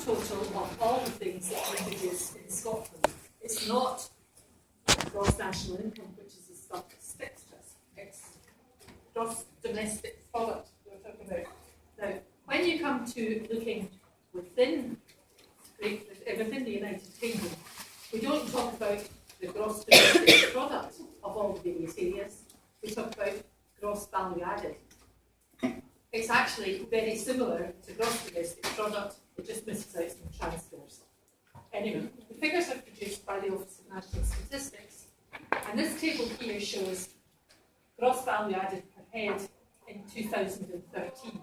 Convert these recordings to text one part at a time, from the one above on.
subtotal of all the things that we produce in Scotland. It's not gross national income, which is the stuff that sticks to us. It's gross domestic product we're talking about. Now, when you come to looking within the United Kingdom, we don't talk about the gross domestic product of all the various areas. We talk about gross value added. It's actually very similar to gross domestic product, it just misses out some transfers. Anyway, the figures are produced by the Office of National Statistics, and this table here shows gross value added per head in 2013.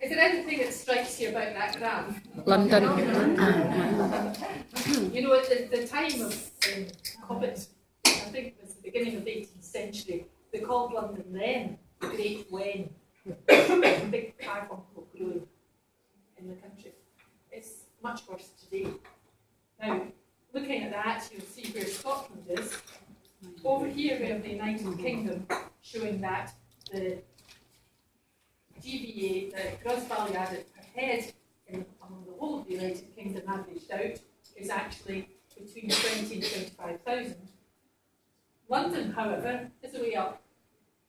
Is there anything that strikes you about that graph? London. You know, at the time of Cobbett, I think it was the beginning of the 18th century, they called London then the Great Wen, a big carbuncle growing in the country. It's much worse today. Now, looking at that, you'll see where Scotland is. Over here we have the United Kingdom, showing that the GVA, the gross value added per head among the whole of the United Kingdom averaged out is actually between 20 and 25,000. London, however, is way up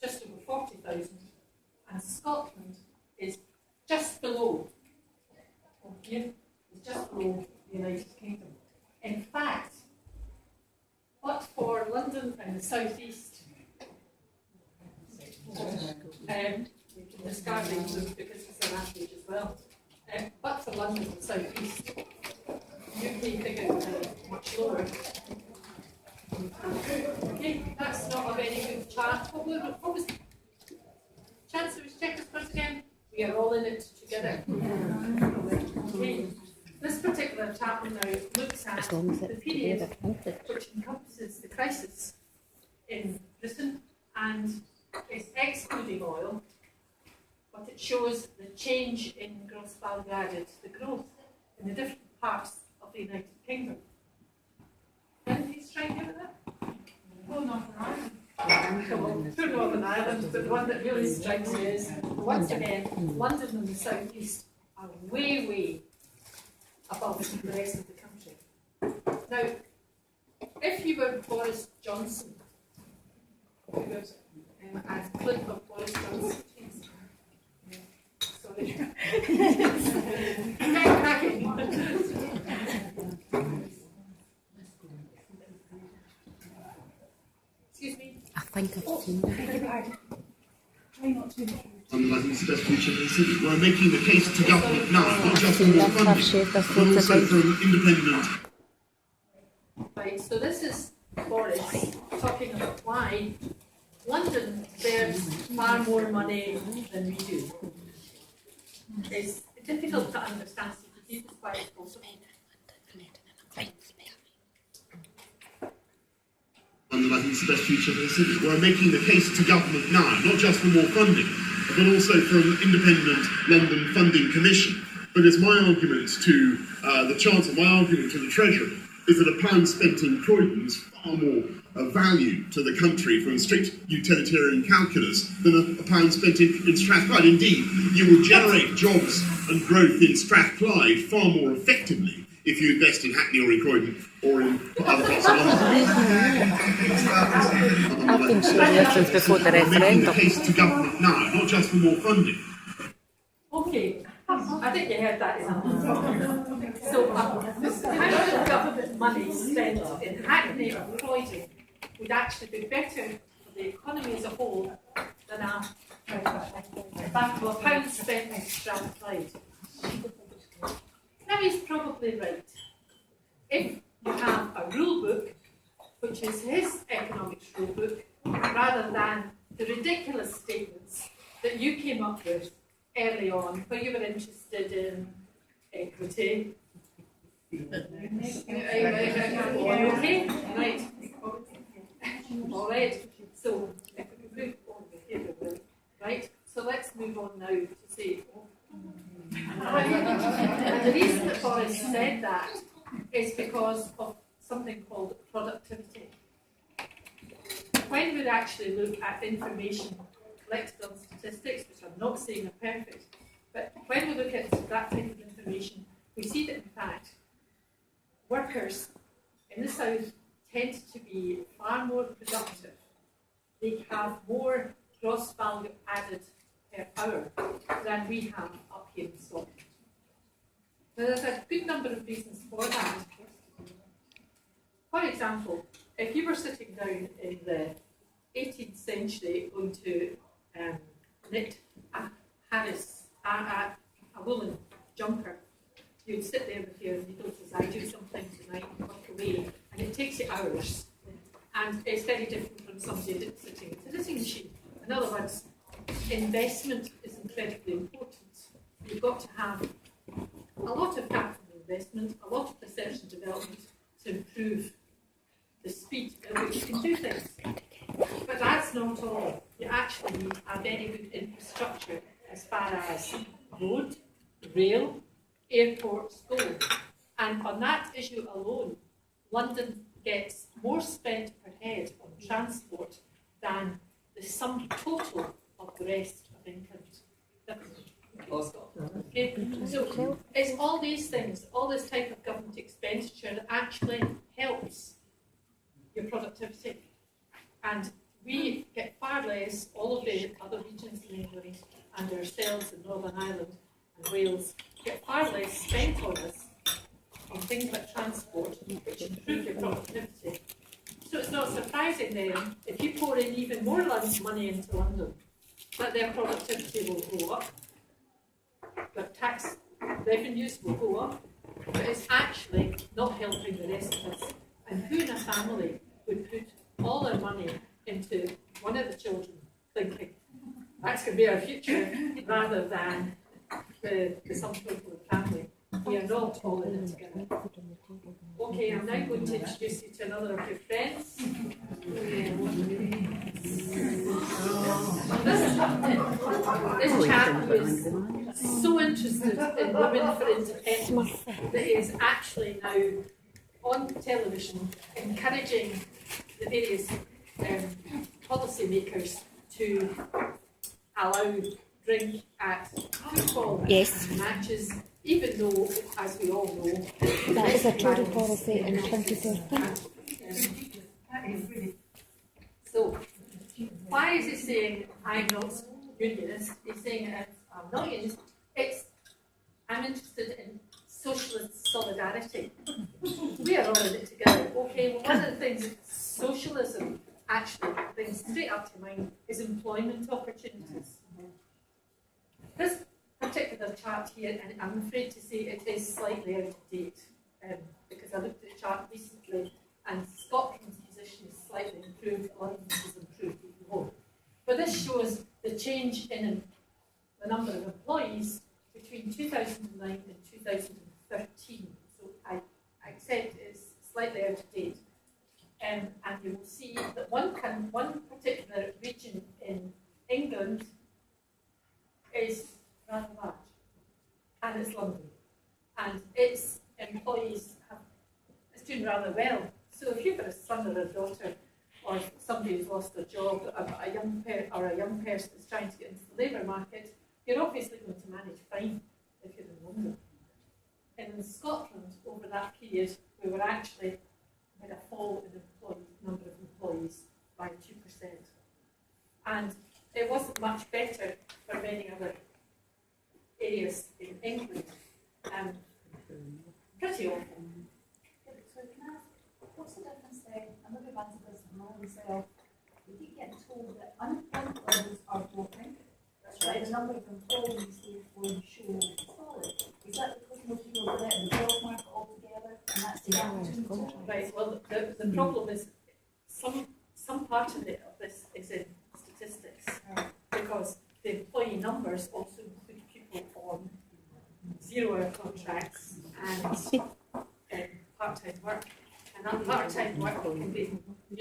just over 40,000, and Scotland is just below. Here is just below the United Kingdom. In fact, but for London and the South East, we can discard these because it's an average as well. But for London and the South East, UK figure would be much lower. Okay, that's not a very good chart. What was Chancellor's Chequersford again? We are all in it together. Okay. This particular chart now looks at the period which encompasses the crisis in Britain, and it's excluding oil, but it shows the change in gross value added, the growth in the different parts of the United Kingdom. Anything strike you with that? Oh, Northern Ireland. Come on, poor Northern Ireland, but the one that really strikes me is, once again, London and the South East are way, way above the rest of the country. Now, if you were Boris Johnson, as clip of Boris Johnson, sorry, excuse me. I think I've seen that. Try not to. We're making the case to government now, not just for more funding, but also from independent. Right, so this is Boris talking about why London bears far more money than we do. It's difficult to understand, so to keep it quiet as possible. And I think it's the best future for the city. We're making the case to government now, not just for more funding, but also from independent London Funding Commission. Because my argument to the Chancellor, my argument to the Treasury, is that a pound spent in Croydon is far more value to the country from strict utilitarian calculus than a pound spent in Strathclyde. Indeed, you will generate jobs and growth in Strathclyde far more effectively if you invest in Hackney or in Croydon or in other parts of London. I've been saying since before the We're making the referendum. case to government now, not just for more funding. Okay, I think you heard that. So, how much government money spent in Hackney or Croydon would actually be better for the economy as a whole than a pound spent in Strathclyde? Now, he's probably right. If you have a rule book, which is his economics rule book, rather than the ridiculous statements that you came up with early on, where you were interested in equity. Okay, right. All right. So, if we move on here, right? So let's move on now to say. And the reason that Boris said that is because of something called productivity. When we actually look at information collected on statistics, which I'm not saying are perfect, but when when we look at that type of information, we see that in fact, workers in the south tend to be far more productive. They have more gross value added per hour than we have up here in Scotland. Now there's a good number of reasons for that. For example, if you were sitting down in the 18th century going to knit a woolen jumper, you'd sit there with your needles, as I do sometimes tonight, and work away, and it takes you hours. And it's very different from somebody sitting at a knitting machine. In other words, investment is incredibly important. You've got to have a lot of capital investment, a lot of research and development to improve the speed at which you can do things. But that's not all. You actually need a very good infrastructure as far as road, rail, airports go. And on that issue alone, London gets more spent per head on transport than the sum total of the rest of England. Okay? So it's all these things, all this type of government expenditure that actually helps your productivity. And we get far less, all of the other regions in England and ourselves in Northern Ireland and Wales get far less spent on us on things like transport, which improve your productivity. So it's not surprising then, if you pour in even more money into London, that their productivity will go up, their tax revenues will go up, but it's actually not helping the rest of us. And who in a family would put all their money into one of the children thinking, that's going to be our future, rather than the sum total of the family? We are not all in it together. Okay, I'm now going to introduce you to another of your friends. This chap who is so interested in women for independence that he is actually now on television encouraging the various policy makers to allow drink at football matches, even though, as we all know, That is a Tory policy in 2013. So, why is he saying I'm not unionist? He's saying I'm not unionist. I'm interested in socialist solidarity. We are all in it together. Okay, well, one of the things that socialism actually brings straight up to mind is employment opportunities. This particular chart here, and I'm afraid to say it is slightly out of date, because I looked at the chart recently and Scotland's position is slightly improved, London's has improved even more. But this shows the change in the number of employees between 2009 and 2013. So I accept it's slightly out of date. And you will see that one particular region in England is rather large, and it's London. And its employees it's doing rather well. So if you've got a son or a daughter, or somebody who's lost their job, a young person that's trying to get into the labour market, you're obviously going to manage fine if you're in London. And in Scotland, over that period, we were actually had a fall in number of employees by 2%. And it wasn't much better for many other areas in England. Pretty awful. So can I ask, what's the difference there? I'm going to go back to this myself. We keep getting told that unemployment levels are dropping. That's right. The number of employees therefore show solid. Is that because more people are out in the job market altogether, and that's the opportunity? Right. Well, the problem is some part of this is in statistics, because the employee numbers also include people on 0-hour contracts and part-time work. And that part-time work can be, a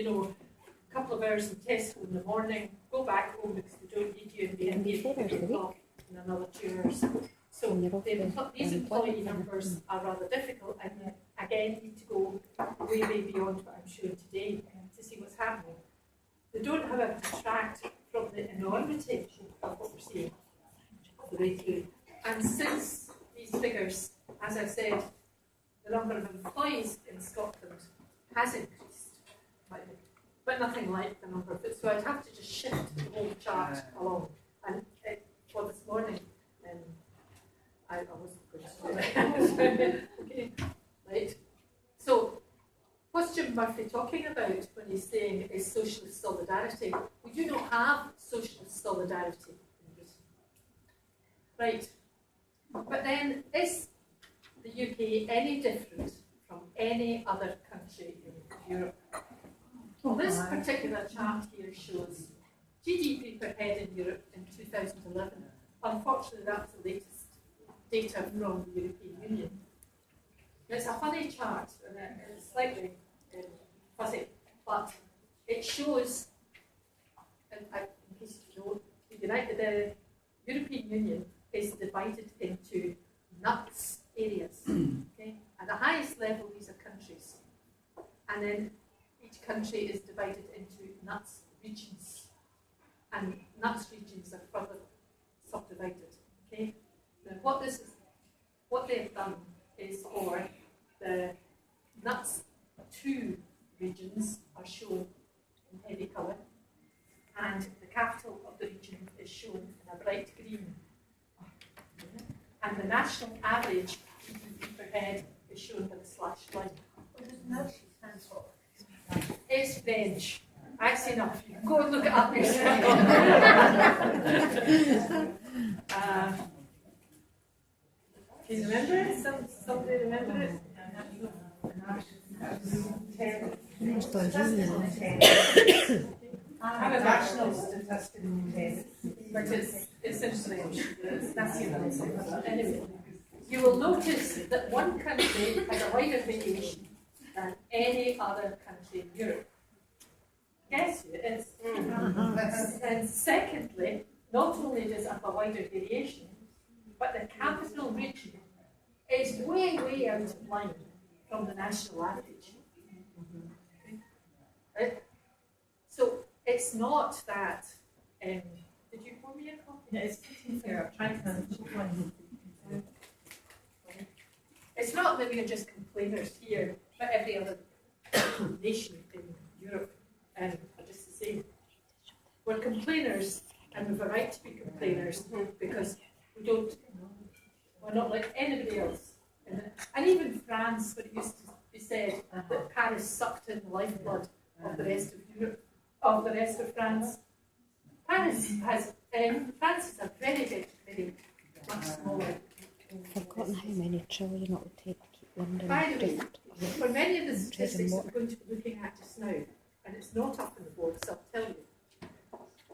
couple of hours in Tesco in the morning, go back home because they don't need you and be in here at 8 o'clock in another 2 hours. So these employee numbers are rather difficult, and again need to go way, way beyond what I'm showing today to see what's happening. They don't, however, detract from the enormity of what we're seeing the way through. And since these figures, as I said, the number of employees in Scotland has increased, but nothing like the number of it. So I'd have to just shift the whole chart along. And for this morning, I wasn't going to do it. Okay, right. So, what's Jim Murphy talking about when he's saying is socialist solidarity? We do not have socialist solidarity in Britain. Right. But then, is the UK any different from any other country in Europe? Well, this particular chart here shows GDP per head in Europe in 2011. Unfortunately, that's the latest data from the European Union. It's a funny chart, and it's slightly fuzzy, but it shows, in case you know, the European Union is divided into nuts areas. Okay? At the highest level, these are countries. And then each country is divided into nuts regions. And nuts regions are further subdivided. Okay? Now what they've done is for the nuts 2 regions are shown in heavy colour, and the capital of the region is shown in a bright green. And the national average GDP per head is shown by the slashed line. What does NUTS stand for? It's French. That's enough. Go and look it up yourself. Can you remember it? Somebody remember it? I'm a national statistic. But it's in French. It's national. Anyway, you will notice that one country has a wider variation than any other country in Europe. Yes, it is. And secondly, not only does it have a wider variation, but the capital region is way, way out of line from the national average. Right? So it's not that. Did you pour me a coffee? It's here. I'm trying to. It's not that we are just complainers here, but every other nation in Europe are just the same. We're complainers, and we've a right to be complainers because we're not like anybody else. And even France, when it used to be said that Paris sucked in the lifeblood of the rest of Europe, of the rest of France. France is a very, very, very much smaller. I've forgotten how many trillion it would take to keep London By the way, just for many of the statistics that we're going to be looking at just now, and it's not up on the board, so I'll tell you.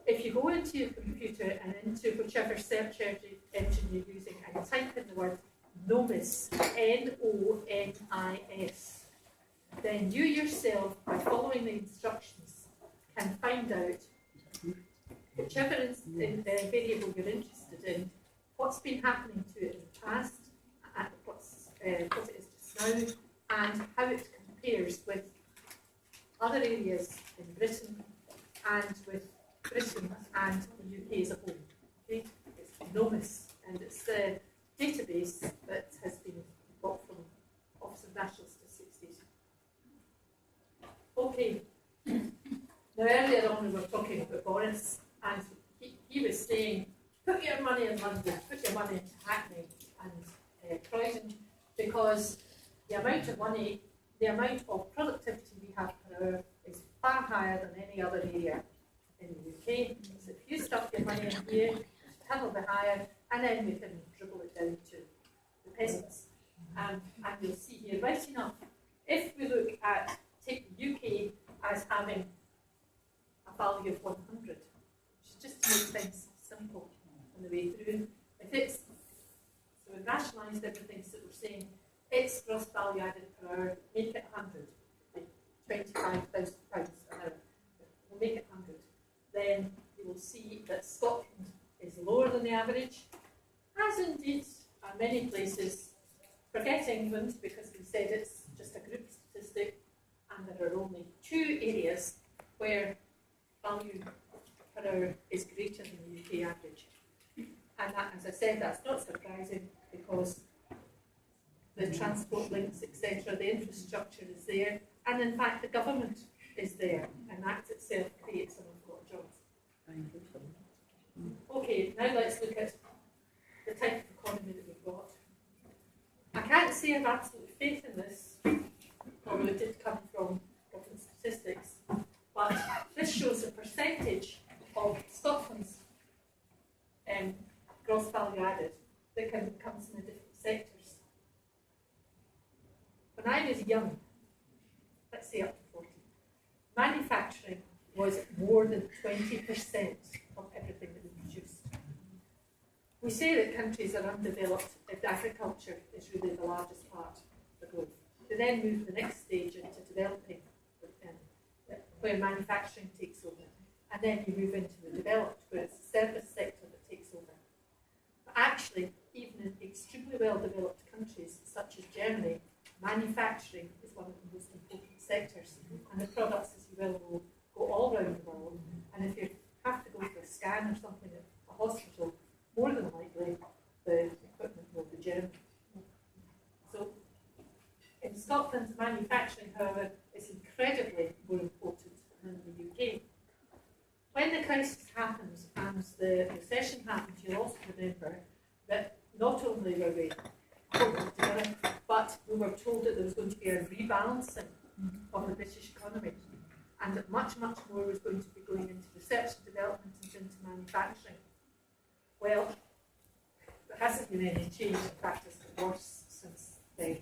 If you go into your computer and into whichever search engine you're using and type in the word NOMIS, NOMIS, then you yourself, by following the instructions, can find out whichever variable you're interested in, what's been happening to it in the past, and what it is just now, and how it compares with other areas in Britain and with Britain and the UK as a whole. Okay? It's NOMIS, and it's the database that has been got from Office of National Statistics. Okay. Now earlier on we were talking about Boris, and he was saying, put your money in London, put your money into Hackney and Croydon, because the amount of money, the amount of productivity we have per hour is far higher than any other area in the UK. So if you stuff your money in here, tunnel the higher, and then we can dribble it down to the peasants. And you'll see here, right enough, if we look at, take the UK as having a value of 100, which is just to make things simple on the way through. If it's, so we've rationalised everything, so we're saying its gross value added per hour, make it 100, like £25,000 an hour. We'll make it 100. Then you will see that Scotland is lower than the average, as indeed are many places. Forget England, because we said it's just a group statistic, and there are only 2 areas where value per hour is greater than the UK average. And that, as I said, that's not surprising because the transport links, etc., the infrastructure is there, and in fact the government is there, and that itself creates an awful lot of jobs. Okay, now let's look at the type of economy that we've got. I can't say I have absolute faith in this, although it did come from government statistics, but this shows the percentage of Scotland's gross value added that comes from the different sectors. When I was young, let's say up to 40, manufacturing was more than 20% of everything that we produced. We say that countries are undeveloped if agriculture is really the largest part of the growth. They then move to the next stage into developing, where manufacturing takes over. And then you move into the developed, where it's the service sector that takes over. But actually, even in extremely well-developed countries such as Germany, manufacturing is one of the most important sectors. And the products, as you well know, go all around the world. And if you have to go for a scan or something at a hospital, more than likely the equipment will be German. So in Scotland, manufacturing, however, is incredibly more important than the UK. When the crisis happened and the recession happened, you'll also remember that not only were we pulled together, but we were told that there was going to be a rebalancing of the British economy, and that much, much more was going to be going into research and development and into manufacturing. Well, there hasn't been any change. In fact, it's got worse since then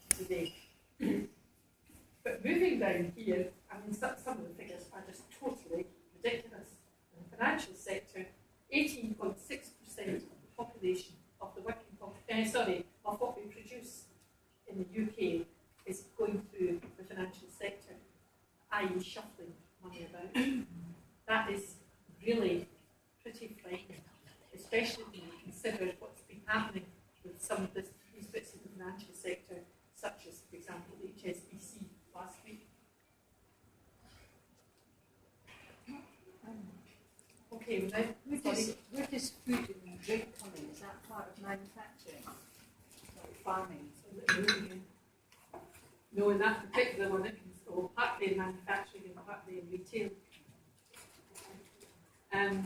to today. But moving down here, I mean, some of the figures are just totally ridiculous. In the financial sector, 18.6% of the population of the working of what we produce in the UK is going through the financial sector, i.e. shuffling money about. That is really pretty frightening, especially when you consider what's been happening with some of these bits of the financial sector, such as, for example, HSBC last week. Okay, now, Where does food and drink come in? Is that part of manufacturing? Like farming? no, in that particular one, it can go partly in manufacturing and partly in retail. Now,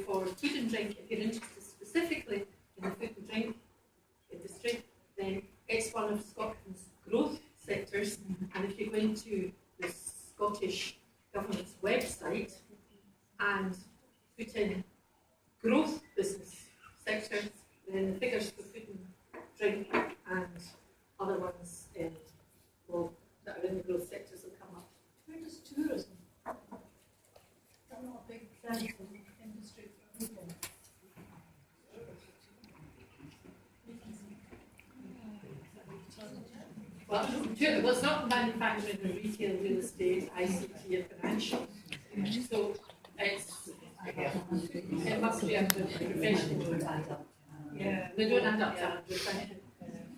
for food and drink, if you're interested specifically in the food and drink industry, then it's one of Scotland's growth sectors. And if you go into the Scottish Government's website and put in growth business sectors, then the figures for food and drink and other ones that are in the growth sectors will come up. Where does tourism? I'm not a big fan of the industry for people. Well, it's not manufacturing and retail, real estate, ICT and financial. So it must be under professional. Yeah, they don't add up to professional.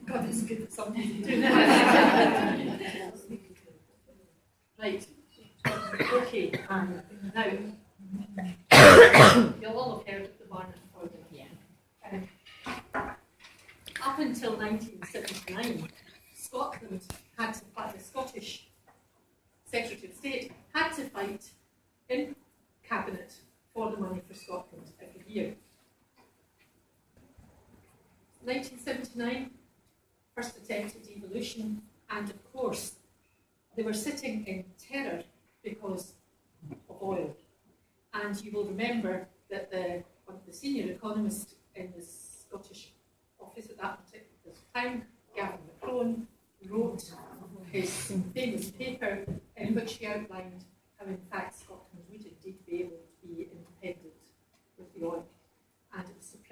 God, it's good for something to do. Right. Okay. Now, you'll all have heard of the Barnett Formula. Up until 1979, Scotland had to fight, the Scottish Secretary of State had to fight in Cabinet for the money for Scotland every year. 1979, first attempt at devolution, and of course, they were sitting in terror because of oil. And you will remember that one of the senior economists in the Scottish office at that particular time, Gavin McCrone, wrote his famous paper in which he outlined how in fact Scotland